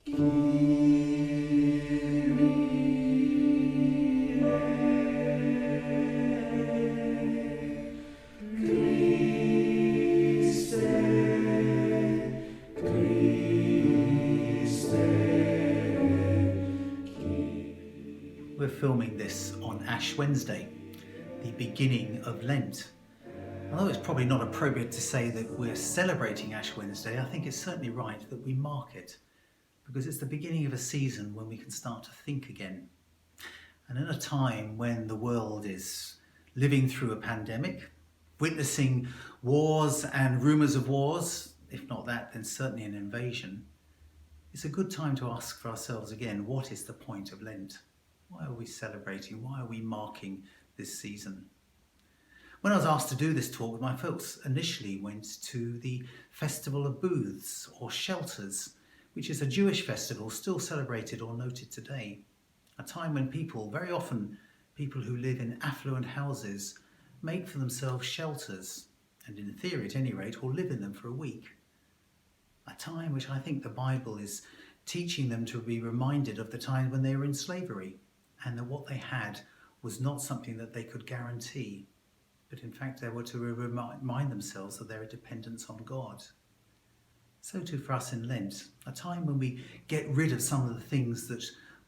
We're filming this on Ash Wednesday, the beginning of Lent. Although it's probably not appropriate to say that we're celebrating Ash Wednesday, I think it's certainly right that we mark it, because it's the beginning of a season when we can start to think again. And in a time when the world is living through a pandemic, witnessing wars and rumours of wars, if not that, then certainly an invasion, it's a good time to ask for ourselves again, what is the point of Lent? Why are we celebrating? Why are we marking this season? When I was asked to do this talk, my thoughts initially went to the Festival of Booths or Shelters, which is a Jewish festival still celebrated or noted today. A time when people, very often people who live in affluent houses, make for themselves shelters, and in theory at any rate, will live in them for a week. A time which I think the Bible is teaching them to be reminded of the time when they were in slavery, and that what they had was not something that they could guarantee, but in fact they were to remind themselves of their dependence on God. So too for us in Lent, a time when we get rid of some of the things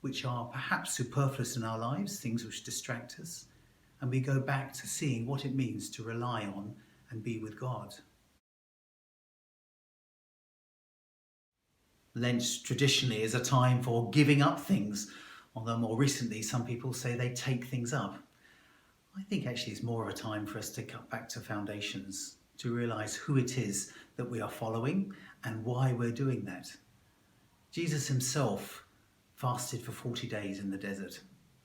which are perhaps superfluous in our lives, things which distract us, and we go back to seeing what it means to rely on and be with God. Lent traditionally is a time for giving up things, although more recently some people say they take things up. I think actually it's more of a time for us to cut back to foundations, to realise who it is that we are following and why we're doing that. Jesus himself fasted for 40 days in the desert.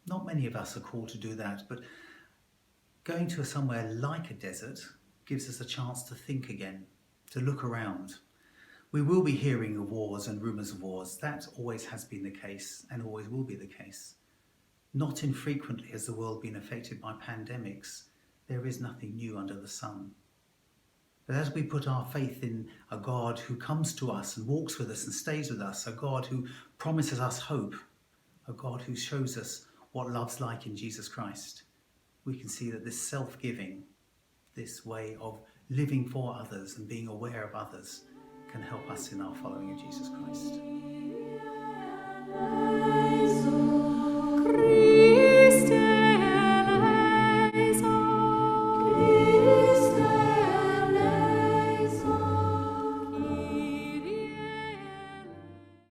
Not many of us are called to do that, but going to somewhere like a desert gives us a chance to think again, to look around. We will be hearing of wars and rumours of wars. That always has been the case and always will be the case. Not infrequently has the world been affected by pandemics. There is nothing new under the sun. But as we put our faith in a God who comes to us and walks with us and stays with us, a God who promises us hope, a God who shows us what love's like in Jesus Christ, we can see that this self-giving, this way of living for others and being aware of others, can help us in our following of Jesus Christ.